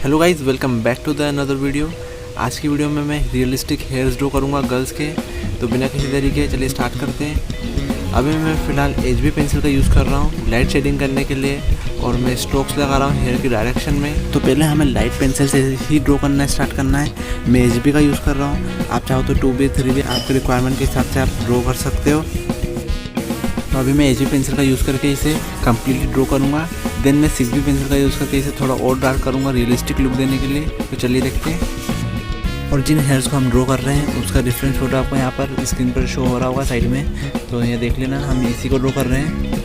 Hello guys, welcome back to the another video. आज की video में मैं रियलिस्टिक हेयर्स ड्रॉ करूँगा गर्ल्स के। तो बिना किसी देरी के चलिए स्टार्ट करते हैं। अभी मैं फ़िलहाल HB पेंसिल का यूज़ कर रहा हूँ लाइट शेडिंग करने के लिए, और मैं स्ट्रोक्स लगा रहा हूँ हेयर की डायरेक्शन में। तो पहले हमें लाइट पेंसिल से ही ड्रॉ करना स्टार्ट करना है। मैं HB का यूज़ कर रहा हूँ, आप चाहो तो 2B 3B आपके रिक्वायरमेंट के हिसाब से आप ड्रॉ कर सकते हो। तो अभी मैं HB पेंसिल का यूज़ करके इसे कम्प्लीटली ड्रॉ करूँगा। देन मैं 6B पेंसिल का यूज़ करके इसे थोड़ा और डार्क करूँगा रियलिस्टिक लुक देने के लिए। तो चलिए देखते हैं। और जिन हेयर्स को हम ड्रॉ कर रहे हैं उसका डिफरेंस फोटो आपको यहाँ पर स्क्रीन पर शो हो रहा होगा साइड में, तो ये देख लेना। हम इसी को ड्रॉ कर रहे हैं।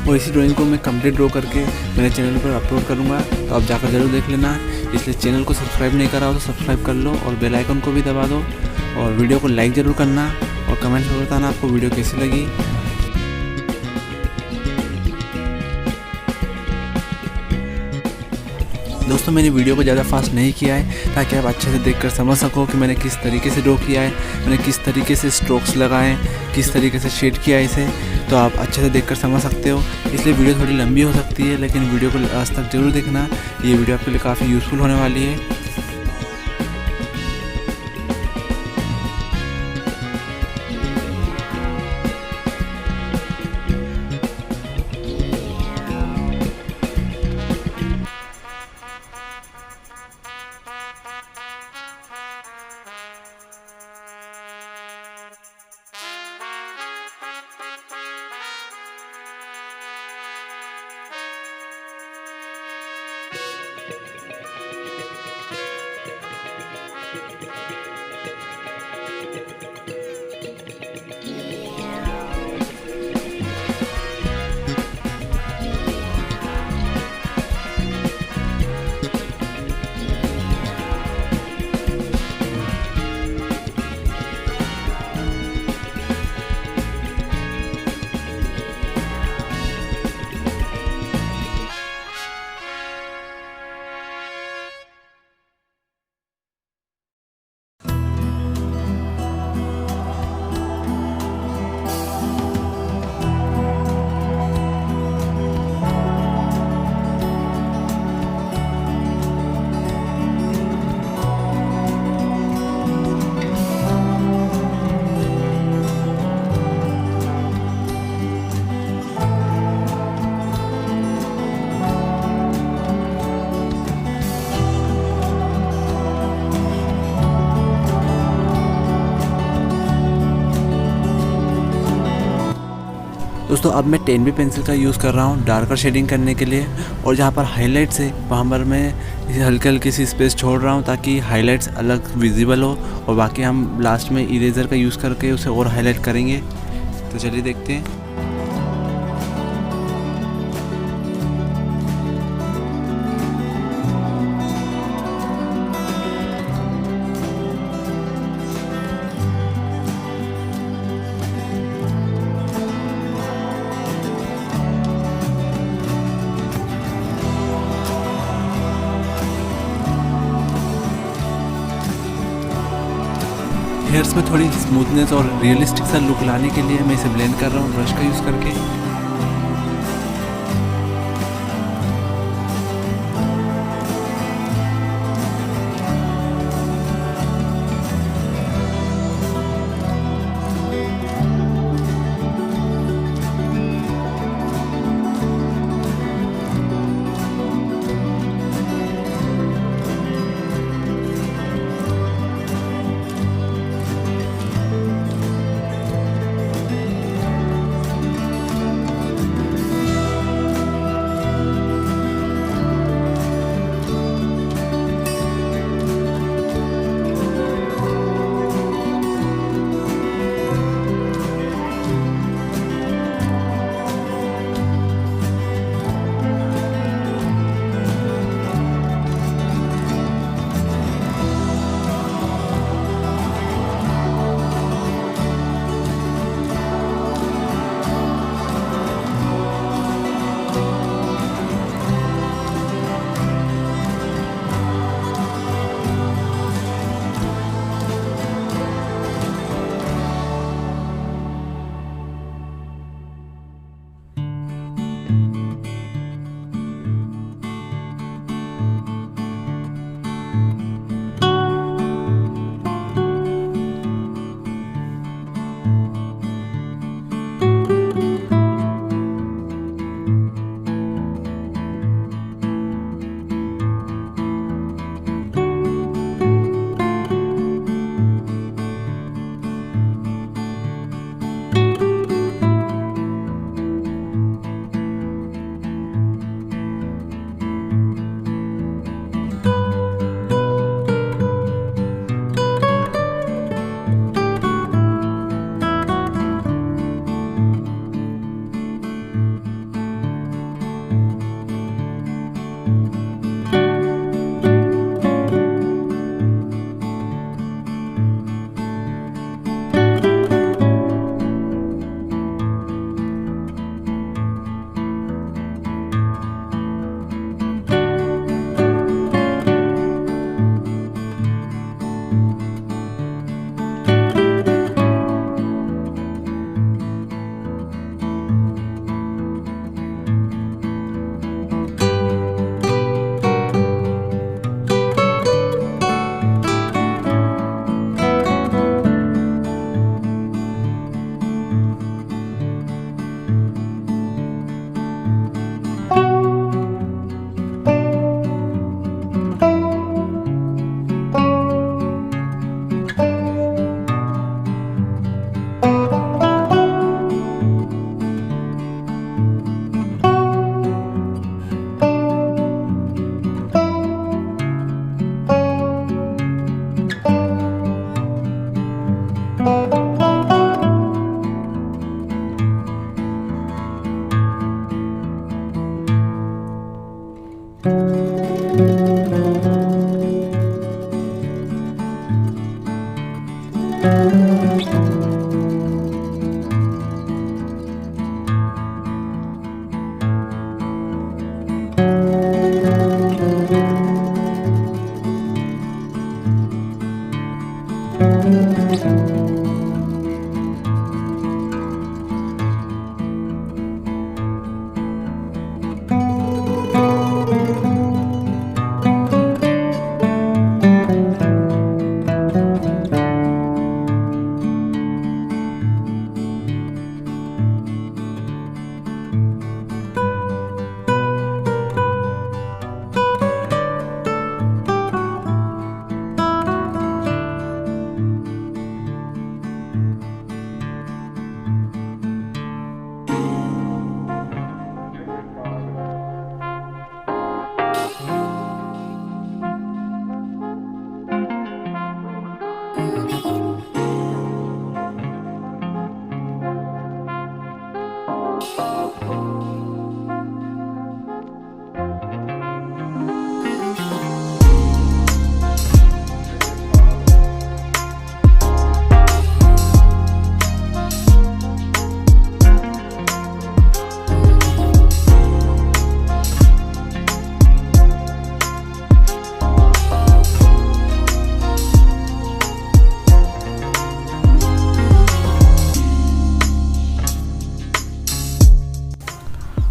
और इसी ड्राइंग को मैं कंप्लीट ड्रॉ करके मेरे चैनल पर अपलोड करूँगा, तो आप जाकर ज़रूर देख लेना। इसलिए चैनल को सब्सक्राइब नहीं करा हो तो सब्सक्राइब कर लो, और बेल आइकन को भी दबा दो, और वीडियो को लाइक ज़रूर करना, और कमेंट्स में बताना आपको वीडियो कैसी लगी। दोस्तों, मैंने वीडियो को ज़्यादा फास्ट नहीं किया है ताकि आप अच्छे से देखकर समझ सको कि मैंने किस तरीके से ड्रॉ किया है, मैंने किस तरीके से स्ट्रोक्स लगाए हैं, किस तरीके से शेड किया है इसे। तो आप अच्छे से देखकर समझ सकते हो। इसलिए वीडियो थोड़ी लंबी हो सकती है, लेकिन वीडियो को लास्ट तक जरूर देखना। ये वीडियो आपके लिए काफ़ी यूज़फुल होने वाली है। दोस्तों, अब मैं 10B पेंसिल का यूज़ कर रहा हूँ डार्कर शेडिंग करने के लिए, और जहाँ पर हाइलाइट्स है वहाँ पर मैं हल्की हल्की सी स्पेस छोड़ रहा हूँ ताकि हाइलाइट्स अलग विजिबल हो, और बाकी हम लास्ट में इरेजर का यूज़ करके उसे और हाईलाइट करेंगे। तो चलिए देखते हैं। हेयर्स में थोड़ी स्मूथनेस और रियलिस्टिक सा लुक लाने के लिए मैं इसे ब्लेंड कर रहा हूँ ब्रश का यूज़ करके।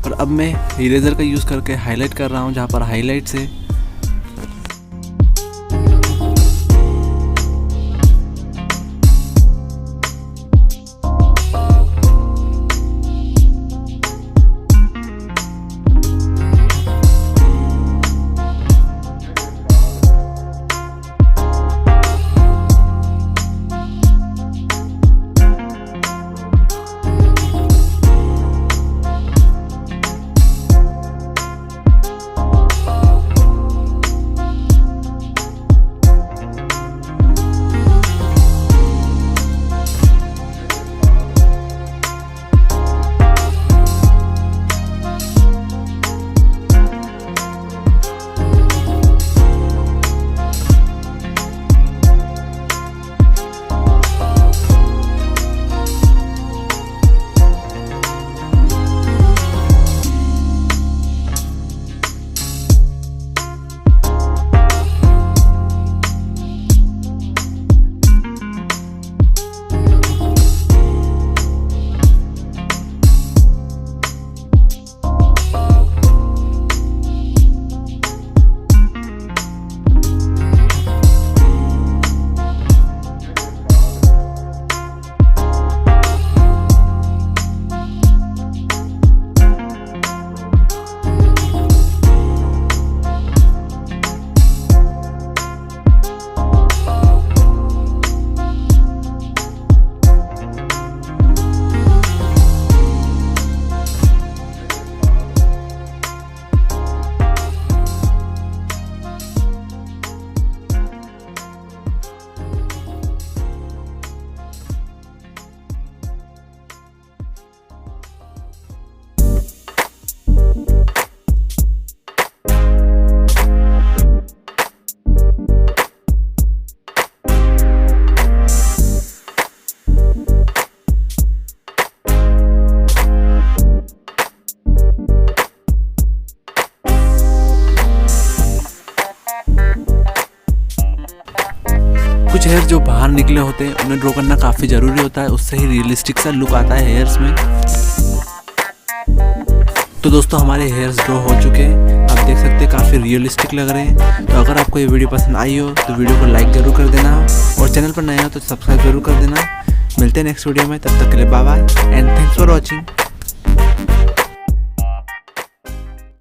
और अब मैं इरेजर का यूज़ करके हाईलाइट कर रहा हूँ जहाँ पर हाईलाइट्स है। हेयर जो बाहर निकले होते हैं उन्हें ड्रॉ करना काफ़ी ज़रूरी होता है, उससे ही रियलिस्टिक सा लुक आता है हेयर्स में। तो दोस्तों हमारे हेयर्स ड्रॉ हो चुके हैं, आप देख सकते हैं काफ़ी रियलिस्टिक लग रहे हैं। तो अगर आपको ये वीडियो पसंद आई हो तो वीडियो को लाइक ज़रूर कर देना, और चैनल पर नया हो तो सब्सक्राइब जरूर कर देना। मिलते हैं नेक्स्ट वीडियो में, तब तक के लिए bye bye and thanks for watching.